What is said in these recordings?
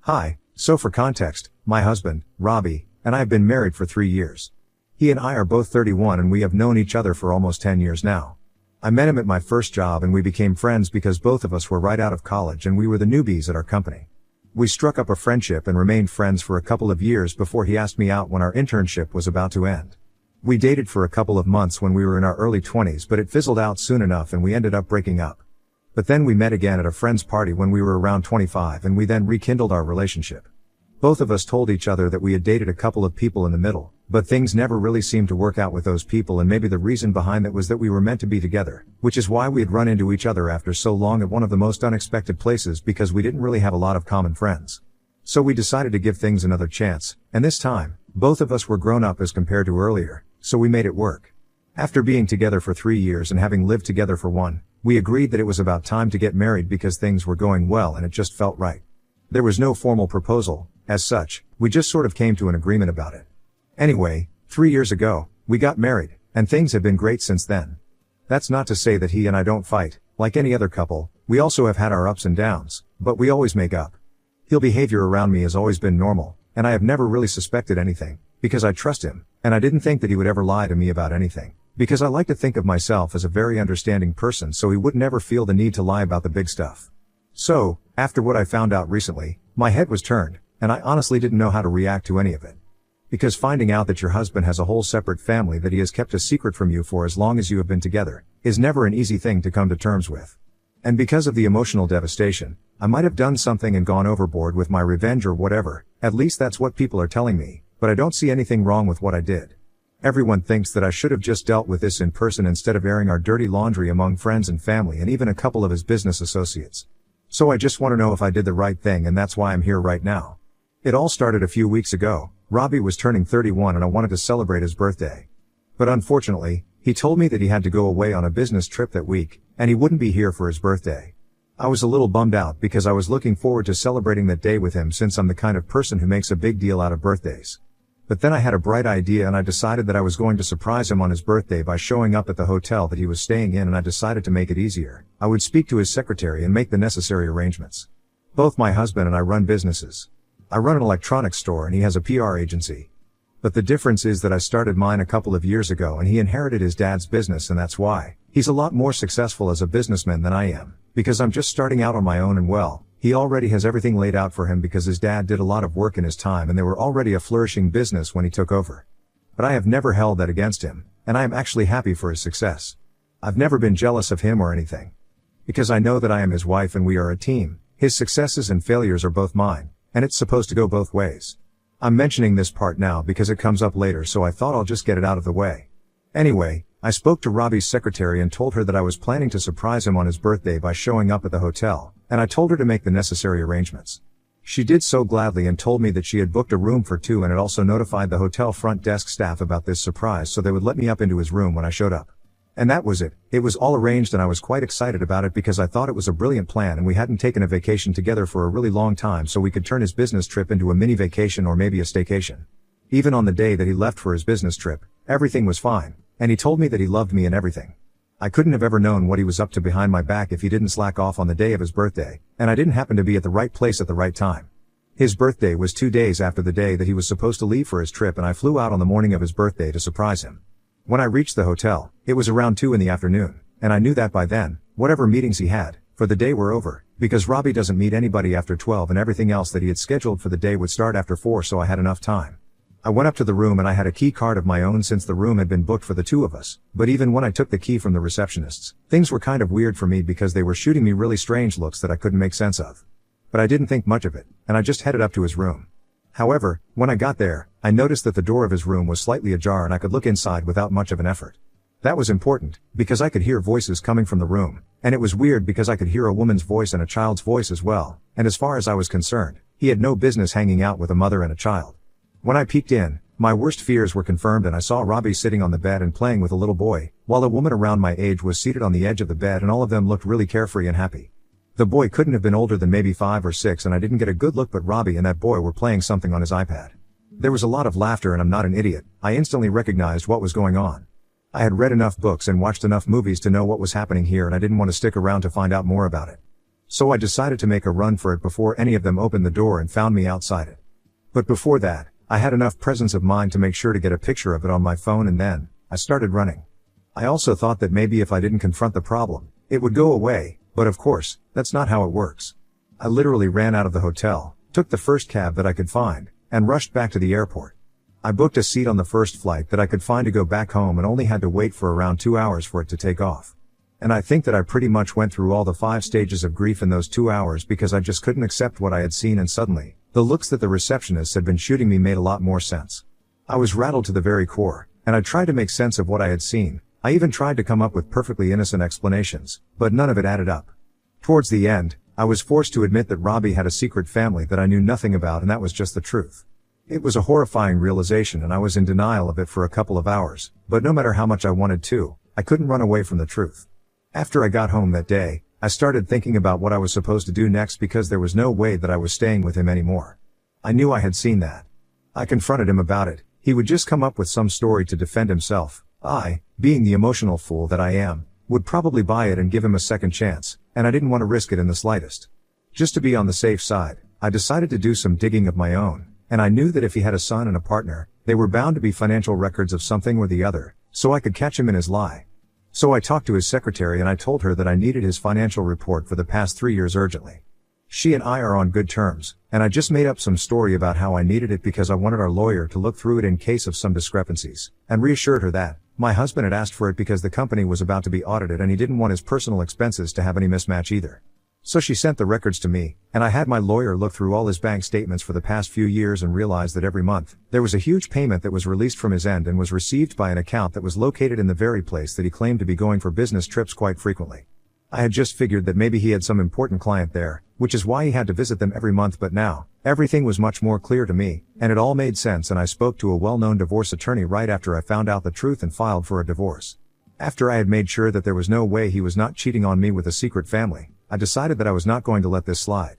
Hi, so for context, my husband, Robbie, and I have been married for 3 years. He and I are both 31 and we have known each other for almost 10 years now. I met him at my first job and we became friends because both of us were right out of college and we were the newbies at our company. We struck up a friendship and remained friends for a couple of years before he asked me out when our internship was about to end. We dated for a couple of months when we were in our early 20s, but it fizzled out soon enough and we ended up breaking up. But then we met again at a friend's party when we were around 25 and we then rekindled our relationship. Both of us told each other that we had dated a couple of people in the middle, but things never really seemed to work out with those people, and maybe the reason behind that was that we were meant to be together, which is why we had run into each other after so long at one of the most unexpected places because we didn't really have a lot of common friends. So we decided to give things another chance, and this time, both of us were grown up as compared to earlier, so we made it work. After being together for 3 years and having lived together for one, we agreed that it was about time to get married because things were going well and it just felt right. There was no formal proposal, as such, we just sort of came to an agreement about it. Anyway, 3 years ago, we got married, and things have been great since then. That's not to say that he and I don't fight, like any other couple, we also have had our ups and downs, but we always make up. His behavior around me has always been normal, and I have never really suspected anything, because I trust him, and I didn't think that he would ever lie to me about anything. Because I like to think of myself as a very understanding person, so he would never feel the need to lie about the big stuff. So, after what I found out recently, my head was turned, and I honestly didn't know how to react to any of it. Because finding out that your husband has a whole separate family that he has kept a secret from you for as long as you have been together, is never an easy thing to come to terms with. And because of the emotional devastation, I might have done something and gone overboard with my revenge or whatever, at least that's what people are telling me, but I don't see anything wrong with what I did. Everyone thinks that I should have just dealt with this in person instead of airing our dirty laundry among friends and family and even a couple of his business associates. So I just want to know if I did the right thing, and that's why I'm here right now. It all started a few weeks ago. Robbie was turning 31 and I wanted to celebrate his birthday. But unfortunately, he told me that he had to go away on a business trip that week, and he wouldn't be here for his birthday. I was a little bummed out because I was looking forward to celebrating that day with him since I'm the kind of person who makes a big deal out of birthdays. But then I had a bright idea and I decided that I was going to surprise him on his birthday by showing up at the hotel that he was staying in, and I decided to make it easier. I would speak to his secretary and make the necessary arrangements. Both my husband and I run businesses. I run an electronics store and he has a PR agency. But the difference is that I started mine a couple of years ago and he inherited his dad's business, and that's why he's a lot more successful as a businessman than I am, because I'm just starting out on my own, and well, he already has everything laid out for him because his dad did a lot of work in his time and they were already a flourishing business when he took over. But I have never held that against him, and I am actually happy for his success. I've never been jealous of him or anything. Because I know that I am his wife and we are a team. His successes and failures are both mine, and it's supposed to go both ways. I'm mentioning this part now because it comes up later, so I thought I'll just get it out of the way. Anyway, I spoke to Robbie's secretary and told her that I was planning to surprise him on his birthday by showing up at the hotel, and I told her to make the necessary arrangements. She did so gladly and told me that she had booked a room for two, and had also notified the hotel front desk staff about this surprise so they would let me up into his room when I showed up. And that was it. It was all arranged and I was quite excited about it because I thought it was a brilliant plan, and we hadn't taken a vacation together for a really long time, so we could turn his business trip into a mini vacation or maybe a staycation. Even on the day that he left for his business trip, everything was fine, and he told me that he loved me and everything. I couldn't have ever known what he was up to behind my back if he didn't slack off on the day of his birthday, and I didn't happen to be at the right place at the right time. His birthday was 2 days after the day that he was supposed to leave for his trip, and I flew out on the morning of his birthday to surprise him. When I reached the hotel, it was around 2 in the afternoon, and I knew that by then, whatever meetings he had for the day were over, because Robbie doesn't meet anybody after 12 and everything else that he had scheduled for the day would start after 4, so I had enough time. I went up to the room and I had a key card of my own since the room had been booked for the two of us, but even when I took the key from the receptionists, things were kind of weird for me because they were shooting me really strange looks that I couldn't make sense of. But I didn't think much of it, and I just headed up to his room. However, when I got there, I noticed that the door of his room was slightly ajar and I could look inside without much of an effort. That was important, because I could hear voices coming from the room, and it was weird because I could hear a woman's voice and a child's voice as well, and as far as I was concerned, he had no business hanging out with a mother and a child. When I peeked in, my worst fears were confirmed and I saw Robbie sitting on the bed and playing with a little boy, while a woman around my age was seated on the edge of the bed, and all of them looked really carefree and happy. The boy couldn't have been older than maybe 5 or 6, and I didn't get a good look, but Robbie and that boy were playing something on his iPad. There was a lot of laughter, and I'm not an idiot. I instantly recognized what was going on. I had read enough books and watched enough movies to know what was happening here, and I didn't want to stick around to find out more about it. So I decided to make a run for it before any of them opened the door and found me outside it. But before that, I had enough presence of mind to make sure to get a picture of it on my phone, and then I started running. I also thought that maybe if I didn't confront the problem, it would go away, but of course, that's not how it works. I literally ran out of the hotel, took the first cab that I could find, and rushed back to the airport. I booked a seat on the first flight that I could find to go back home and only had to wait for around 2 hours for it to take off. And I think that I pretty much went through all the 5 stages of grief in those 2 hours because I just couldn't accept what I had seen, and suddenly, the looks that the receptionists had been shooting me made a lot more sense. I was rattled to the very core, and I tried to make sense of what I had seen. I even tried to come up with perfectly innocent explanations, but none of it added up. Towards the end, I was forced to admit that Robbie had a secret family that I knew nothing about, and that was just the truth. It was a horrifying realization, and I was in denial of it for a couple of hours, but no matter how much I wanted to, I couldn't run away from the truth. After I got home that day, I started thinking about what I was supposed to do next because there was no way that I was staying with him anymore. I knew I had seen that. I confronted him about it. He would just come up with some story to defend himself. I, being the emotional fool that I am, would probably buy it and give him a second chance, and I didn't want to risk it in the slightest. Just to be on the safe side, I decided to do some digging of my own, and I knew that if he had a son and a partner, they were bound to be financial records of something or the other, so I could catch him in his lie. So I talked to his secretary and I told her that I needed his financial report for the past 3 years urgently. She and I are on good terms, and I just made up some story about how I needed it because I wanted our lawyer to look through it in case of some discrepancies, and reassured her that my husband had asked for it because the company was about to be audited and he didn't want his personal expenses to have any mismatch either. So she sent the records to me, and I had my lawyer look through all his bank statements for the past few years and realized that every month, there was a huge payment that was released from his end and was received by an account that was located in the very place that he claimed to be going for business trips quite frequently. I had just figured that maybe he had some important client there, which is why he had to visit them every month, but now, everything was much more clear to me, and it all made sense, and I spoke to a well-known divorce attorney right after I found out the truth and filed for a divorce. After I had made sure that there was no way he was not cheating on me with a secret family, I decided that I was not going to let this slide.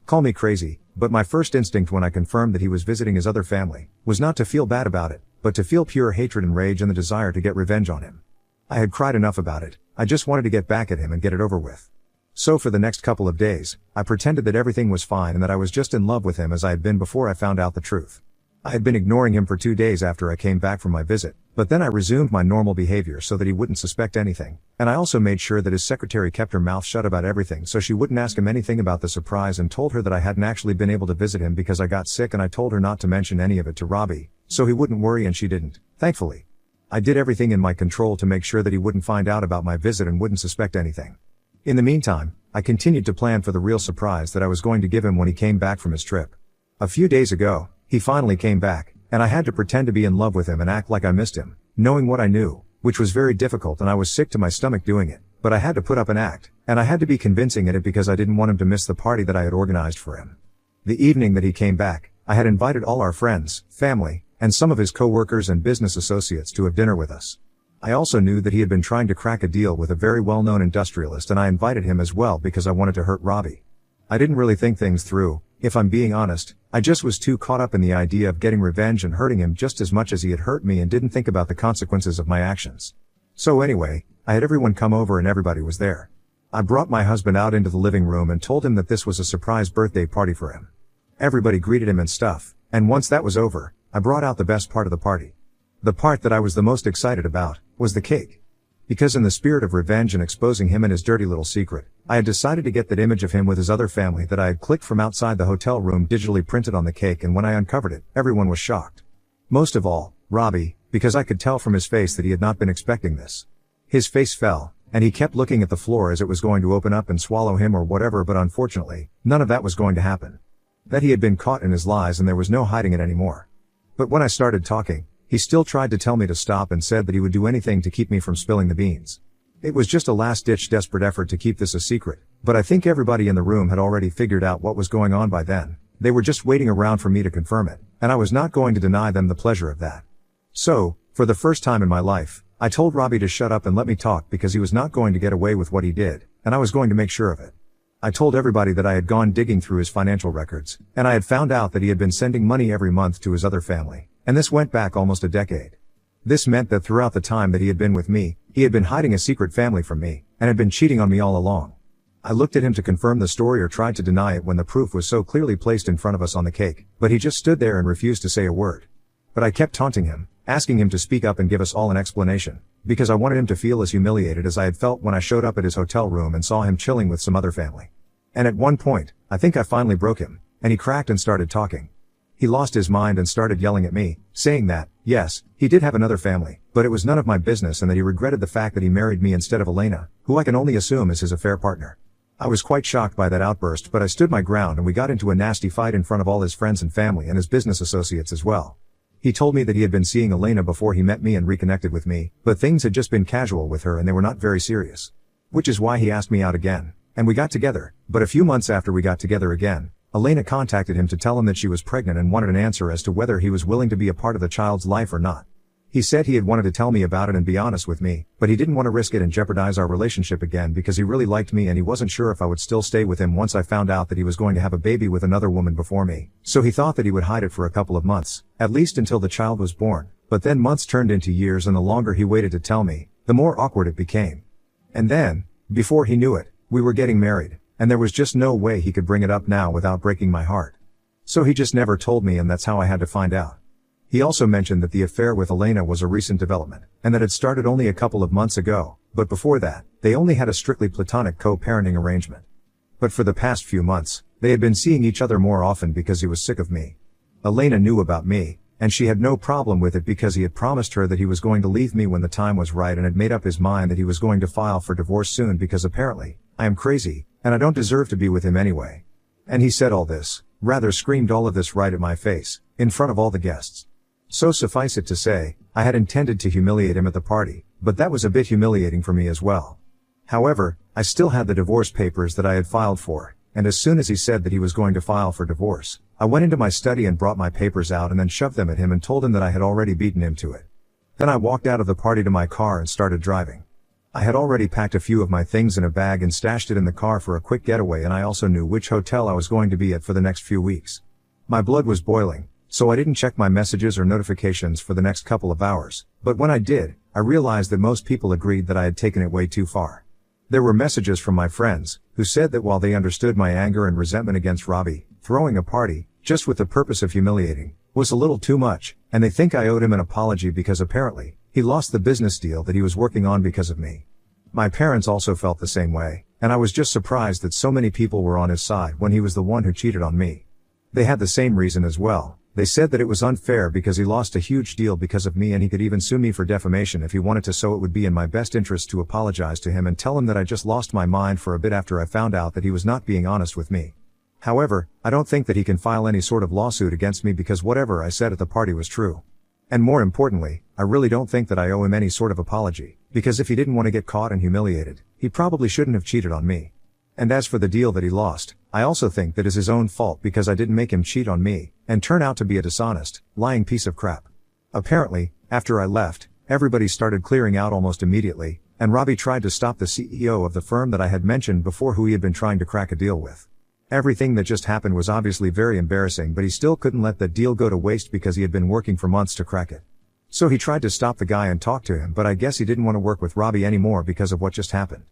Call me crazy, but my first instinct when I confirmed that he was visiting his other family was not to feel bad about it, but to feel pure hatred and rage and the desire to get revenge on him. I had cried enough about it. I just wanted to get back at him and get it over with. So for the next couple of days, I pretended that everything was fine and that I was just in love with him as I had been before I found out the truth. I had been ignoring him for 2 days after I came back from my visit, but then I resumed my normal behavior so that he wouldn't suspect anything, and I also made sure that his secretary kept her mouth shut about everything so she wouldn't ask him anything about the surprise, and told her that I hadn't actually been able to visit him because I got sick, and I told her not to mention any of it to Robbie, so he wouldn't worry, and she didn't, thankfully. I did everything in my control to make sure that he wouldn't find out about my visit and wouldn't suspect anything. In the meantime, I continued to plan for the real surprise that I was going to give him when he came back from his trip. A few days ago, he finally came back, and I had to pretend to be in love with him and act like I missed him, knowing what I knew, which was very difficult, and I was sick to my stomach doing it, but I had to put up an act, and I had to be convincing at it because I didn't want him to miss the party that I had organized for him. The evening that he came back, I had invited all our friends, family, and some of his co-workers and business associates to have dinner with us. I also knew that he had been trying to crack a deal with a very well-known industrialist, and I invited him as well because I wanted to hurt Robbie. I didn't really think things through. If I'm being honest, I just was too caught up in the idea of getting revenge and hurting him just as much as he had hurt me, and didn't think about the consequences of my actions. So anyway, I had everyone come over and everybody was there. I brought my husband out into the living room and told him that this was a surprise birthday party for him. Everybody greeted him and stuff, and once that was over, I brought out the best part of the party. The part that I was the most excited about was the cake. Because in the spirit of revenge and exposing him and his dirty little secret, I had decided to get that image of him with his other family that I had clicked from outside the hotel room digitally printed on the cake, and when I uncovered it, everyone was shocked. Most of all, Robbie, because I could tell from his face that he had not been expecting this. His face fell, and he kept looking at the floor as it was going to open up and swallow him or whatever, but unfortunately, none of that was going to happen. That he had been caught in his lies and there was no hiding it anymore. But when I started talking, he still tried to tell me to stop and said that he would do anything to keep me from spilling the beans. It was just a last-ditch desperate effort to keep this a secret, but I think everybody in the room had already figured out what was going on by then. They were just waiting around for me to confirm it, and I was not going to deny them the pleasure of that. So, for the first time in my life, I told Robbie to shut up and let me talk because he was not going to get away with what he did, and I was going to make sure of it. I told everybody that I had gone digging through his financial records, and I had found out that he had been sending money every month to his other family, and this went back almost a decade. This meant that throughout the time that he had been with me, he had been hiding a secret family from me, and had been cheating on me all along. I looked at him to confirm the story or tried to deny it when the proof was so clearly placed in front of us on the cake, but he just stood there and refused to say a word. But I kept taunting him, asking him to speak up and give us all an explanation, because I wanted him to feel as humiliated as I had felt when I showed up at his hotel room and saw him chilling with some other family. And at one point, I think I finally broke him, and he cracked and started talking. He lost his mind and started yelling at me, saying that, yes, he did have another family, but it was none of my business and that he regretted the fact that he married me instead of Elena, who I can only assume is his affair partner. I was quite shocked by that outburst, but I stood my ground and we got into a nasty fight in front of all his friends and family and his business associates as well. He told me that he had been seeing Elena before he met me and reconnected with me, but things had just been casual with her and they were not very serious. Which is why he asked me out again, and we got together, but a few months after we got together again, Elena contacted him to tell him that she was pregnant and wanted an answer as to whether he was willing to be a part of the child's life or not. He said he had wanted to tell me about it and be honest with me, but he didn't want to risk it and jeopardize our relationship again because he really liked me and he wasn't sure if I would still stay with him once I found out that he was going to have a baby with another woman before me. So he thought that he would hide it for a couple of months, at least until the child was born, but then months turned into years and the longer he waited to tell me, the more awkward it became. And then, before he knew it, we were getting married, and there was just no way he could bring it up now without breaking my heart. So he just never told me and that's how I had to find out. He also mentioned that the affair with Elena was a recent development, and that it started only a couple of months ago, but before that, they only had a strictly platonic co-parenting arrangement. But for the past few months, they had been seeing each other more often because he was sick of me. Elena knew about me, and she had no problem with it because he had promised her that he was going to leave me when the time was right and had made up his mind that he was going to file for divorce soon because apparently, I am crazy, and I don't deserve to be with him anyway. And he said all this, rather screamed all of this right at my face, in front of all the guests. So suffice it to say, I had intended to humiliate him at the party, but that was a bit humiliating for me as well. However, I still had the divorce papers that I had filed for, and as soon as he said that he was going to file for divorce, I went into my study and brought my papers out and then shoved them at him and told him that I had already beaten him to it. Then I walked out of the party to my car and started driving. I had already packed a few of my things in a bag and stashed it in the car for a quick getaway, and I also knew which hotel I was going to be at for the next few weeks. My blood was boiling, so I didn't check my messages or notifications for the next couple of hours, but when I did, I realized that most people agreed that I had taken it way too far. There were messages from my friends, who said that while they understood my anger and resentment against Robbie, throwing a party, just with the purpose of humiliating, was a little too much, and they think I owed him an apology because apparently, he lost the business deal that he was working on because of me. My parents also felt the same way, and I was just surprised that so many people were on his side when he was the one who cheated on me. They had the same reason as well. They said that it was unfair because he lost a huge deal because of me and he could even sue me for defamation if he wanted to, so it would be in my best interest to apologize to him and tell him that I just lost my mind for a bit after I found out that he was not being honest with me. However, I don't think that he can file any sort of lawsuit against me because whatever I said at the party was true. And more importantly, I really don't think that I owe him any sort of apology, because if he didn't want to get caught and humiliated, he probably shouldn't have cheated on me. And as for the deal that he lost, I also think that is his own fault because I didn't make him cheat on me, and turn out to be a dishonest, lying piece of crap. Apparently, after I left, everybody started clearing out almost immediately, and Robbie tried to stop the CEO of the firm that I had mentioned before who he had been trying to crack a deal with. Everything that just happened was obviously very embarrassing, but he still couldn't let that deal go to waste because he had been working for months to crack it. So he tried to stop the guy and talk to him, but I guess he didn't want to work with Robbie anymore because of what just happened.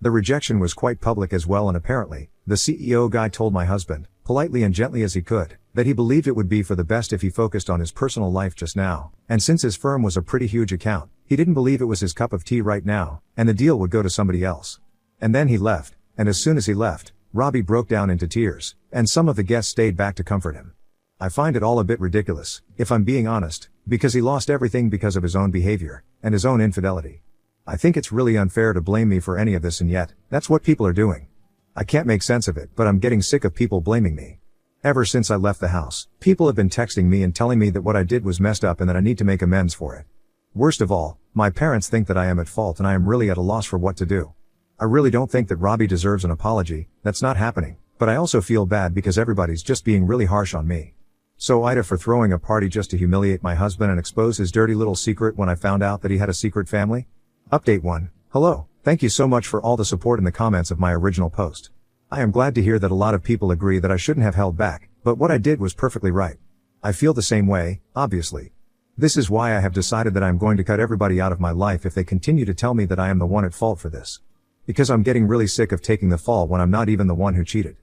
The rejection was quite public as well, and apparently, the CEO guy told my husband, politely and gently as he could, that he believed it would be for the best if he focused on his personal life just now, and since his firm was a pretty huge account, he didn't believe it was his cup of tea right now, and the deal would go to somebody else. And then he left, and as soon as he left, Robbie broke down into tears, and some of the guests stayed back to comfort him. I find it all a bit ridiculous, if I'm being honest, because he lost everything because of his own behavior, and his own infidelity. I think it's really unfair to blame me for any of this, and yet, that's what people are doing. I can't make sense of it, but I'm getting sick of people blaming me. Ever since I left the house, people have been texting me and telling me that what I did was messed up and that I need to make amends for it. Worst of all, my parents think that I am at fault and I am really at a loss for what to do. I really don't think that Robbie deserves an apology, that's not happening, but I also feel bad because everybody's just being really harsh on me. So Ida for throwing a party just to humiliate my husband and expose his dirty little secret when I found out that he had a secret family? Update 1. Hello, thank you so much for all the support in the comments of my original post. I am glad to hear that a lot of people agree that I shouldn't have held back, but what I did was perfectly right. I feel the same way, obviously. This is why I have decided that I am going to cut everybody out of my life if they continue to tell me that I am the one at fault for this. Because I'm getting really sick of taking the fall when I'm not even the one who cheated.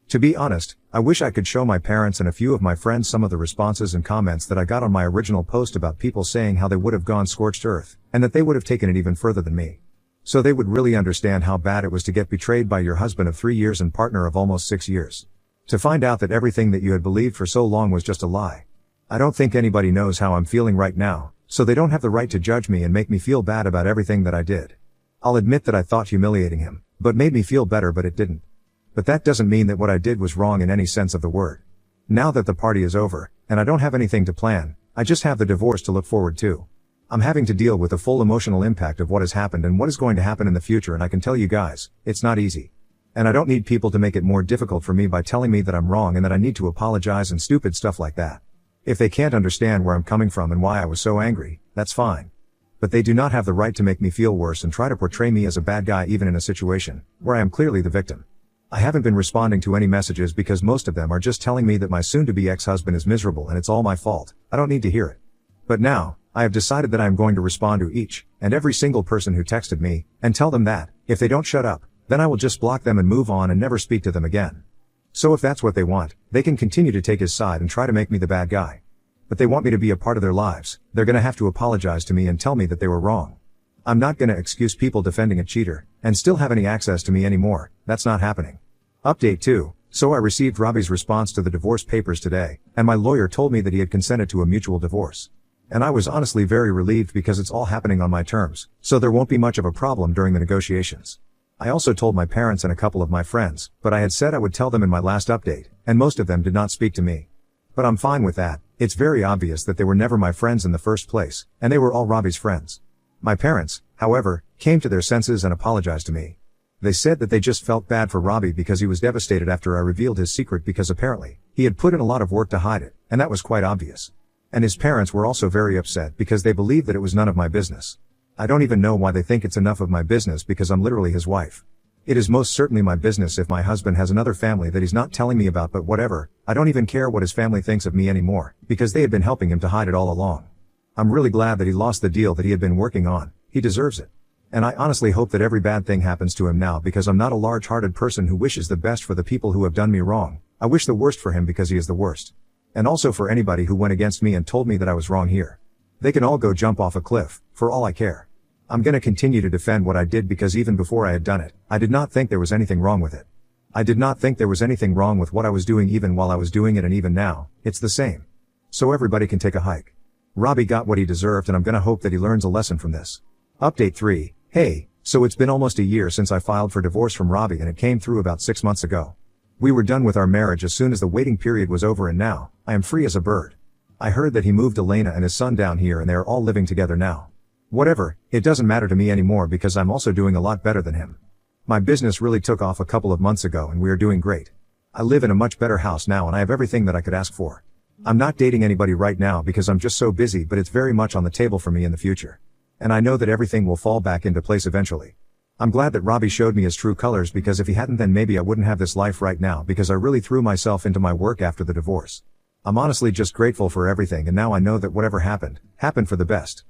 To be honest, I wish I could show my parents and a few of my friends some of the responses and comments that I got on my original post about people saying how they would have gone scorched earth, and that they would have taken it even further than me. So they would really understand how bad it was to get betrayed by your husband of 3 years and partner of almost 6 years. To find out that everything that you had believed for so long was just a lie. I don't think anybody knows how I'm feeling right now, so they don't have the right to judge me and make me feel bad about everything that I did. I'll admit that I thought humiliating him, but made me feel better, but it didn't. But that doesn't mean that what I did was wrong in any sense of the word. Now that the party is over, and I don't have anything to plan, I just have the divorce to look forward to. I'm having to deal with the full emotional impact of what has happened and what is going to happen in the future, and I can tell you guys, it's not easy. And I don't need people to make it more difficult for me by telling me that I'm wrong and that I need to apologize and stupid stuff like that. If they can't understand where I'm coming from and why I was so angry, that's fine. But they do not have the right to make me feel worse and try to portray me as a bad guy even in a situation where I am clearly the victim. I haven't been responding to any messages because most of them are just telling me that my soon-to-be ex-husband is miserable and it's all my fault. I don't need to hear it. But now, I have decided that I am going to respond to each and every single person who texted me and tell them that, if they don't shut up, then I will just block them and move on and never speak to them again. So if that's what they want, they can continue to take his side and try to make me the bad guy. But they want me to be a part of their lives, they're gonna have to apologize to me and tell me that they were wrong. I'm not gonna excuse people defending a cheater, and still have any access to me anymore. That's not happening. Update 2. So I received Robbie's response to the divorce papers today, and my lawyer told me that he had consented to a mutual divorce. And I was honestly very relieved because it's all happening on my terms, so there won't be much of a problem during the negotiations. I also told my parents and a couple of my friends, but I had said I would tell them in my last update, and most of them did not speak to me. But I'm fine with that. It's very obvious that they were never my friends in the first place, and they were all Robbie's friends. My parents, however, came to their senses and apologized to me. They said that they just felt bad for Robbie because he was devastated after I revealed his secret because apparently, he had put in a lot of work to hide it, and that was quite obvious. And his parents were also very upset because they believed that it was none of my business. I don't even know why they think it's enough of my business because I'm literally his wife. It is most certainly my business if my husband has another family that he's not telling me about, but whatever, I don't even care what his family thinks of me anymore, because they had been helping him to hide it all along. I'm really glad that he lost the deal that he had been working on. He deserves it. And I honestly hope that every bad thing happens to him now because I'm not a large-hearted person who wishes the best for the people who have done me wrong. I wish the worst for him because he is the worst. And also for anybody who went against me and told me that I was wrong here. They can all go jump off a cliff, for all I care. I'm gonna continue to defend what I did because even before I had done it, I did not think there was anything wrong with it. I did not think there was anything wrong with what I was doing even while I was doing it, and even now, it's the same. So everybody can take a hike. Robbie got what he deserved, and I'm gonna hope that he learns a lesson from this. Update 3. Hey, so it's been almost a year since I filed for divorce from Robbie, and it came through about 6 months ago. We were done with our marriage as soon as the waiting period was over, and now, I am free as a bird. I heard that he moved Elena and his son down here and they are all living together now. Whatever, it doesn't matter to me anymore because I'm also doing a lot better than him. My business really took off a couple of months ago and we are doing great. I live in a much better house now and I have everything that I could ask for. I'm not dating anybody right now because I'm just so busy, but it's very much on the table for me in the future. And I know that everything will fall back into place eventually. I'm glad that Robbie showed me his true colors because if he hadn't, then maybe I wouldn't have this life right now because I really threw myself into my work after the divorce. I'm honestly just grateful for everything, and now I know that whatever happened for the best.